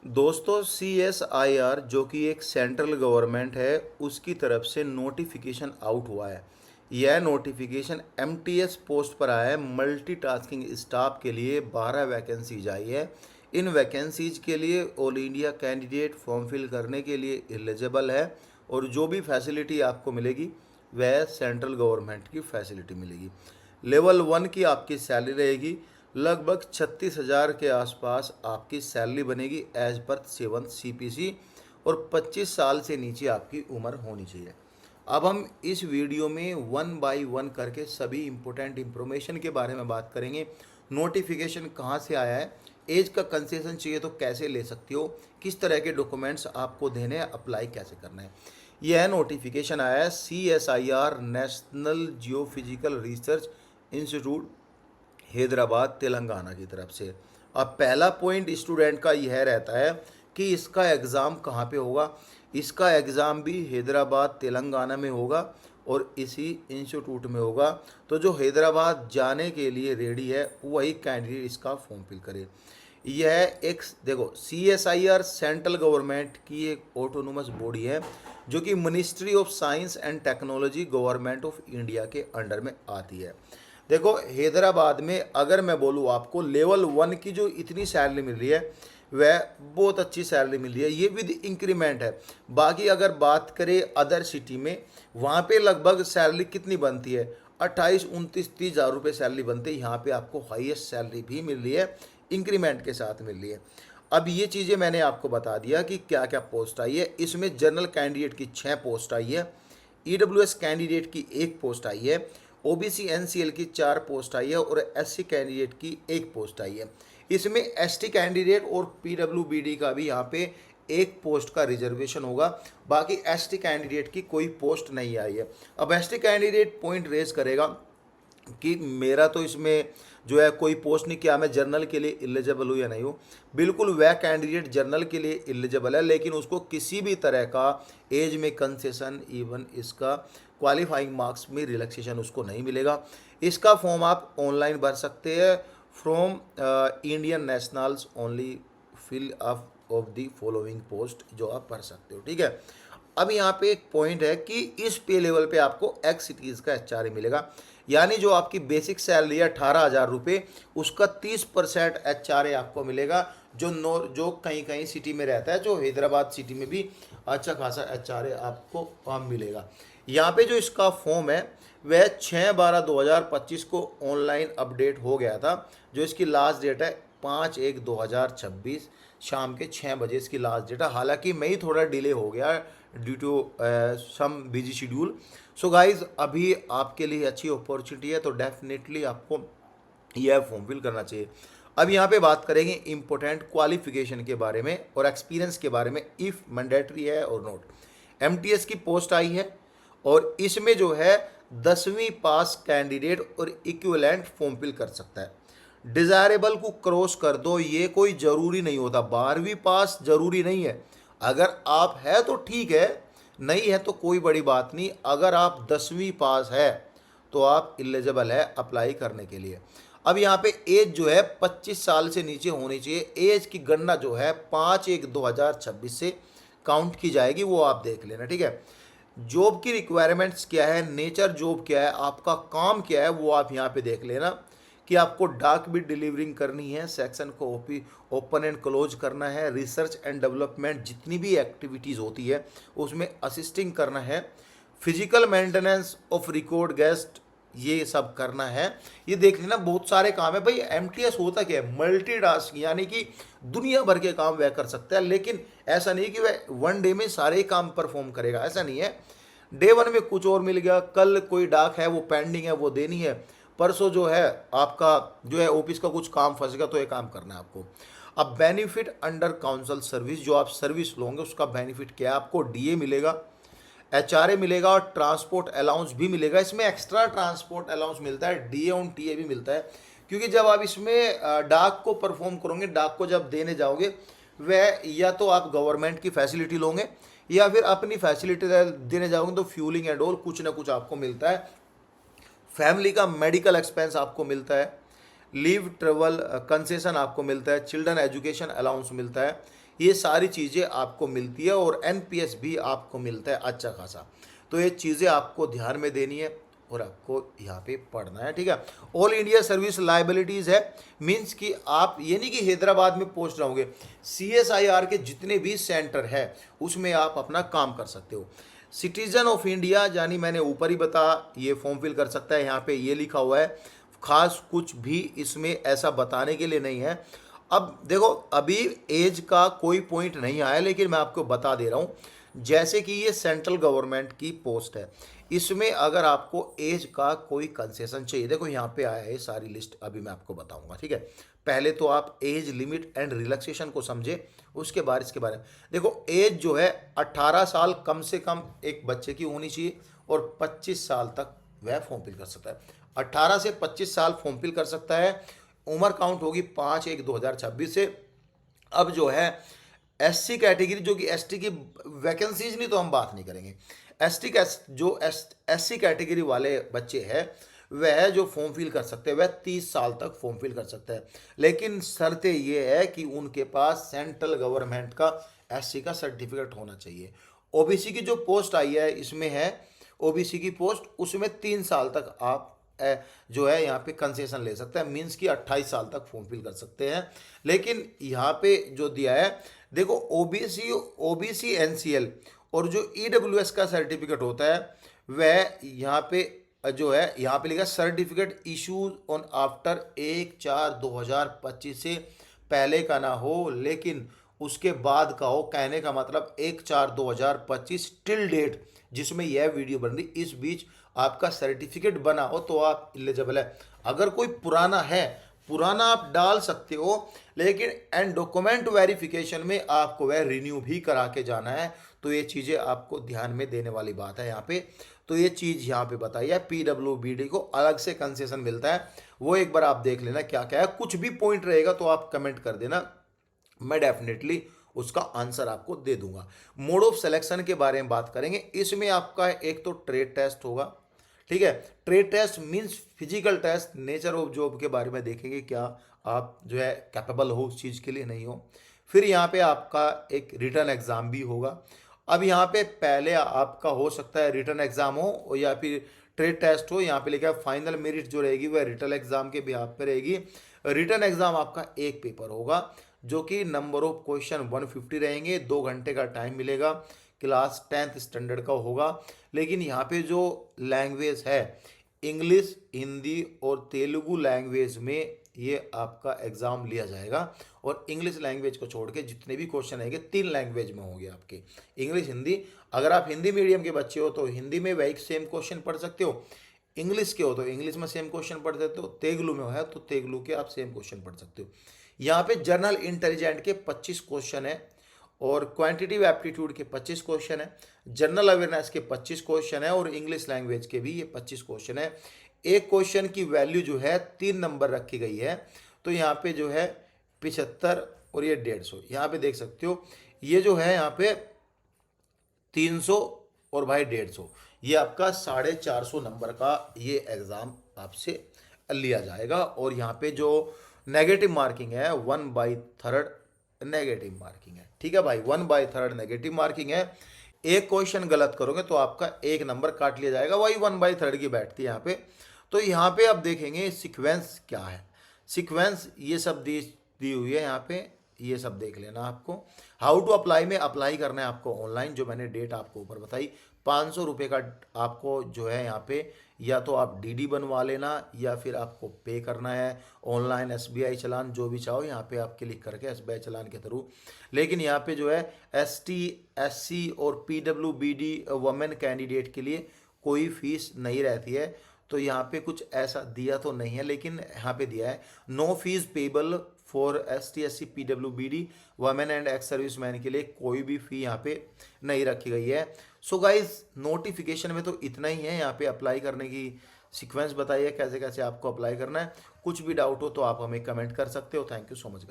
दोस्तों CSIR जो कि एक सेंट्रल गवर्नमेंट है उसकी तरफ से नोटिफिकेशन आउट हुआ है। यह नोटिफिकेशन MTS पोस्ट पर आया है। मल्टीटास्किंग स्टाफ के लिए 12 वैकेंसीज आई है। इन वैकेंसीज के लिए all India candidate form fill करने के लिए एलिजिबल है और जो भी फैसिलिटी आपको मिलेगी वह सेंट्रल गवर्नमेंट की फैसिलिटी मिलेगी। लेवल 1 की आपकी सैलरी रहेगी, लगभग 36,000 के आसपास आपकी सैलरी बनेगी एज पर 7 CPC और 25 साल से नीचे आपकी उम्र होनी चाहिए। अब हम इस वीडियो में 1 बाय 1 करके सभी इम्पोर्टेंट इंफॉर्मेशन के बारे में बात करेंगे। नोटिफिकेशन कहाँ से आया है, एज का कंसेशन चाहिए तो कैसे ले सकते हो, किस तरह के डॉक्यूमेंट्स आपको देने हैं, अप्लाई कैसे करना है। यह नोटिफिकेशन आया है CSIR national geophysical research institute Hyderabad Telangana की तरफ से। अब पहला पॉइंट स्टूडेंट का यह रहता है कि इसका एग्ज़ाम कहाँ पे होगा। इसका एग्ज़ाम भी हैदराबाद तेलंगाना में होगा और इसी इंस्टीट्यूट में होगा। तो जो हैदराबाद जाने के लिए रेडी है वही कैंडिडेट इसका फॉर्म फिल करे। यह एक देखो CSIR सेंट्रल गवर्नमेंट की एक ऑटोनोमस बॉडी है जो कि ministry of science and technology government of India के अंडर में आती है। देखो हैदराबाद में अगर मैं बोलूँ आपको लेवल 1 की जो इतनी सैलरी मिल रही है वह बहुत अच्छी सैलरी मिल रही है, ये विद इंक्रीमेंट है। बाकी अगर बात करें अदर सिटी में, वहाँ पे लगभग सैलरी कितनी बनती है 28, 29, 30 हज़ार रुपये सैलरी बनती है। यहाँ पे आपको हाईएस्ट सैलरी भी मिल रही है, इंक्रीमेंट के साथ मिल रही है। अब ये चीज़ें मैंने आपको बता दिया कि क्या क्या पोस्ट आई है। इसमें जनरल कैंडिडेट की 6 पोस्ट आई है, EWS कैंडिडेट की 1 पोस्ट आई है, OBC NCL की 4 पोस्ट आई है और SC कैंडिडेट की 1 पोस्ट आई है। इसमें ST कैंडिडेट और PWBD का भी यहाँ पे 1 पोस्ट का रिजर्वेशन होगा। बाकी ST कैंडिडेट की कोई पोस्ट नहीं आई है। अब ST कैंडिडेट पॉइंट रेज करेगा कि मेरा तो इसमें जो है कोई पोस्ट नहीं, किया मैं जर्नल के लिए एलिजिबल हूँ या नहीं हूँ। बिल्कुल वह कैंडिडेट जर्नल के लिए एलिजिबल है, लेकिन उसको किसी भी तरह का एज में कंसेशन, इवन इसका क्वालिफाइंग मार्क्स में रिलैक्सेशन उसको नहीं मिलेगा। इसका फॉर्म आप ऑनलाइन भर सकते हैं from Indian nationals only fill of the following post, जो आप भर सकते हो। ठीक है। अब यहाँ पे एक पॉइंट है कि इस पे लेवल पे आपको एक्स सिटीज़ का HRA मिलेगा, यानी जो आपकी बेसिक सैलरी है 18,000 रुपये, उसका 30% HRA आपको मिलेगा। जो कहीं कहीं सिटी में रहता है, जो हैदराबाद सिटी में भी अच्छा खासा HRA आपको मिलेगा। यहाँ पे जो इसका फॉर्म है वह 6/12/2025 को ऑनलाइन अपडेट हो गया था। जो इसकी लास्ट डेट है 5/1/2026 शाम के 6 बजे इसकी लास्ट डेट है। हालांकि मैं ही थोड़ा डिले हो गया due to some busy schedule. So guys अभी आपके लिए अच्छी अपॉर्चुनिटी है, तो डेफिनेटली आपको यह फॉर्म फिल करना चाहिए। अब यहाँ पे बात करेंगे इंपॉर्टेंट क्वालिफिकेशन के बारे में और एक्सपीरियंस के बारे में, इफ़ मैंडेटरी है और नॉट। MTS की पोस्ट आई है और इसमें जो है 10वीं पास कैंडिडेट और इक्विवेलेंट फॉर्म फिल कर सकता है। डिज़ायरेबल को क्रॉस कर दो, ये कोई ज़रूरी नहीं होता। 12वीं पास ज़रूरी नहीं है। अगर आप है तो ठीक है, नहीं है तो कोई बड़ी बात नहीं। अगर आप 10वीं पास है तो आप एलिजिबल है अप्लाई करने के लिए। अब यहाँ पे एज जो है 25 साल से नीचे होनी चाहिए। एज की गणना जो है 5/1/2026 से काउंट की जाएगी, वो आप देख लेना। ठीक है। जॉब की रिक्वायरमेंट्स क्या है, नेचर जॉब क्या है, आपका काम क्या है, वो आप यहाँ पे देख लेना कि आपको डाक भी डिलीवरिंग करनी है, सेक्शन को ओपन एंड क्लोज करना है, रिसर्च एंड डेवलपमेंट जितनी भी एक्टिविटीज़ होती है उसमें असिस्टिंग करना है, physical maintenance of record guest ये सब करना है। ये देख लेना, बहुत सारे काम है भाई। MTS होता क्या है, मल्टीटास्क, यानी कि दुनिया भर के काम वह कर सकता है। लेकिन ऐसा नहीं कि वह 1 डे में सारे काम परफॉर्म करेगा, ऐसा नहीं है। डे 1 में कुछ और मिल गया, कल कोई डाक है वो पेंडिंग है वो देनी है, परसों जो है आपका जो है ऑफिस का कुछ काम फंस गया तो ये काम करना है आपको। अब बेनिफिट अंडर काउंसिल सर्विस, जो आप सर्विस लोगे उसका बेनिफिट क्या है, आपको DA मिलेगा, HRA मिलेगा और ट्रांसपोर्ट अलाउंस भी मिलेगा। इसमें एक्स्ट्रा ट्रांसपोर्ट अलाउंस मिलता है, DA और TA भी मिलता है, क्योंकि जब आप इसमें डाक को परफॉर्म करोगे, डाक को जब देने जाओगे, वह या तो आप गवर्नमेंट की फैसिलिटी लोगे या फिर अपनी फैसिलिटी देने जाओगे, तो फ्यूलिंग एंड ऑल कुछ ना कुछ आपको मिलता है। फैमिली का मेडिकल एक्सपेंस आपको मिलता है, लीव ट्रेवल कंसेशन आपको मिलता है, चिल्ड्रन एजुकेशन अलाउंस मिलता है। ये सारी चीज़ें आपको मिलती है और एनपीएस भी आपको मिलता है अच्छा खासा। तो ये चीज़ें आपको ध्यान में देनी है और आपको यहाँ पे पढ़ना है, ठीक है। ऑल इंडिया सर्विस लाइबिलिटीज़ है, मीन्स कि आप ये नहीं कि हैदराबाद में पोस्ट रहोगे, सीएसआईआर के जितने भी सेंटर है उसमें आप अपना काम कर सकते हो। सिटीजन ऑफ इंडिया यानी मैंने ऊपर ही बता, ये फॉर्म फिल कर सकता है, यहाँ पे ये लिखा हुआ है, खास कुछ भी इसमें ऐसा बताने के लिए नहीं है। अब देखो अभी एज का कोई पॉइंट नहीं आया, लेकिन मैं आपको बता दे रहा हूँ, जैसे कि ये सेंट्रल गवर्नमेंट की पोस्ट है, इसमें अगर आपको एज का कोई कंसेशन चाहिए, देखो यहाँ पे आया है सारी लिस्ट, अभी मैं आपको बताऊंगा, ठीक है। पहले तो आप एज लिमिट एंड रिलैक्सेशन को समझे, उसके बाद इसके बारे में देखो। एज जो है 18 साल कम से कम एक बच्चे की होनी चाहिए और 25 साल तक वह फॉर्म फिल कर सकता है। 18 से 25 साल फॉर्म फिल कर सकता है। उम्र काउंट होगी 5/1/2026 से। अब जो है एससी कैटेगरी, जो कि एसटी की वैकेंसीज नहीं तो हम बात नहीं करेंगे, एसटी का जो एससी कैटेगरी वाले बच्चे हैं वह जो फॉर्म फिल कर सकते हैं वह 30 साल तक फॉर्म फिल कर सकते हैं, लेकिन शर्त ये है कि उनके पास सेंट्रल गवर्नमेंट का एससी का सर्टिफिकेट होना चाहिए। ओबीसी की जो पोस्ट आई है इसमें है ओबीसी की पोस्ट, उसमें 3 साल तक आप जो है यहाँ पे कंसेशन ले सकते हैं, मीन्स कि 28 साल तक फॉर्म फिल कर सकते हैं। लेकिन यहाँ पे जो दिया है देखो, ओबीसी एनसीएल और जो ईडब्ल्यूएस का सर्टिफिकेट होता है वह यहाँ पे जो है यहाँ पे लिखा सर्टिफिकेट इशूज ऑन आफ्टर 1/4/2025 से पहले का ना हो, लेकिन उसके बाद का हो। कहने का मतलब 1/4/2025 टिल डेट जिसमें यह वीडियो बन रही, इस बीच आपका सर्टिफिकेट बना हो तो आप एलिजिबल है। अगर कोई पुराना है, पुराना आप डाल सकते हो, लेकिन एंड डॉक्यूमेंट वेरिफिकेशन में आपको वह रिन्यू भी करा के जाना है। तो ये चीज़ें आपको ध्यान में देने वाली बात है यहाँ पे। तो ये चीज़ यहाँ पे बताई है, पीडब्ल्यूबीडी को अलग से कंसेशन मिलता है, वो एक बार आप देख लेना क्या क्या है। कुछ भी पॉइंट रहेगा तो आप कमेंट कर देना, मैं डेफिनेटली उसका आंसर आपको दे दूंगा। मोड ऑफ सिलेक्शन के बारे में बात करेंगे। इसमें आपका एक तो ट्रेड टेस्ट होगा, ठीक है। Trade test means physical test, nature of job के बारे में देखेंगे, क्या आप जो है कैपेबल हो उस चीज़ के लिए, नहीं हो। फिर यहाँ पे आपका एक रिटर्न एग्ज़ाम भी होगा। अब यहाँ पे पहले आपका हो सकता है रिटर्न एग्ज़ाम हो या फिर ट्रेड टेस्ट हो। यहाँ पे लिखा है फाइनल मेरिट जो रहेगी वह रिटर्न एग्ज़ाम के बिहाफ पे रहेगी। रिटर्न एग्ज़ाम आपका एक पेपर होगा, जो कि नंबर ऑफ क्वेश्चन 150 रहेंगे, 2 घंटे का टाइम मिलेगा, क्लास 10th स्टैंडर्ड का होगा। लेकिन यहाँ पे जो लैंग्वेज है इंग्लिश, हिंदी और तेलुगु लैंग्वेज में ये आपका एग्ज़ाम लिया जाएगा। और इंग्लिश लैंग्वेज को छोड़ के जितने भी क्वेश्चन आएंगे 3 लैंग्वेज में होंगे आपके, इंग्लिश हिंदी। अगर आप हिंदी मीडियम के बच्चे हो तो हिंदी में वही सेम क्वेश्चन पढ़ सकते हो, इंग्लिश के हो तो इंग्लिश में सेम क्वेश्चन पढ़ सकते हो, तेलुगु में है तो तेलुगु के आप सेम क्वेश्चन पढ़ सकते हो। यहाँ पे जनरल इंटेलिजेंट के 25 क्वेश्चन है और क्वांटिटिव एप्टीट्यूड के 25 क्वेश्चन है, जनरल अवेयरनेस के 25 क्वेश्चन है और इंग्लिश लैंग्वेज के भी ये 25 क्वेश्चन है। एक क्वेश्चन की वैल्यू जो है 3 नंबर रखी गई है। तो यहाँ पे जो है 75 और ये 150, यहाँ पे देख सकते हो, ये जो है यहाँ पे 300 और भाई 150, ये आपका 450 नंबर का ये एग्ज़ाम आपसे लिया जाएगा। और यहाँ पे जो नेगेटिव मार्किंग है 1/3 नेगेटिव मार्किंग है, ठीक है भाई, 1/3 नेगेटिव मार्किंग है। एक क्वेश्चन गलत करोगे तो आपका 1 नंबर काट लिया जाएगा, वही 1/3 की बैठती है यहाँ पे। तो यहाँ पे अब देखेंगे सीक्वेंस क्या है। सीक्वेंस ये सब दी हुई है यहाँ पे, ये सब देख लेना आपको। हाउ टू अप्लाई में अप्लाई करना है आपको ऑनलाइन, जो मैंने डेट आपको ऊपर बताई। 500 रुपये का आपको जो है यहाँ पे, या तो आप डीडी बनवा लेना या फिर आपको पे करना है ऑनलाइन, एसबीआई चलान जो भी चाहो यहाँ पे आप क्लिक करके एसबीआई चलान के थ्रू। लेकिन यहाँ पे जो है एसटी, एससी और पीडब्ल्यूबीडी वुमेन कैंडिडेट के लिए कोई फीस नहीं रहती है। तो यहाँ पे कुछ ऐसा दिया तो नहीं है, लेकिन यहाँ पे दिया है no fees payable for ST, SC, पीडब्ल्यूबीडी women and ex service man के लिए कोई भी फी यहाँ पे नहीं रखी गई है। सो गाइज नोटिफिकेशन में तो इतना ही है। यहाँ पे अप्लाई करने की सीक्वेंस बताइए कैसे कैसे आपको अप्लाई करना है। कुछ भी डाउट हो तो आप हमें कमेंट कर सकते हो। Thank you so much.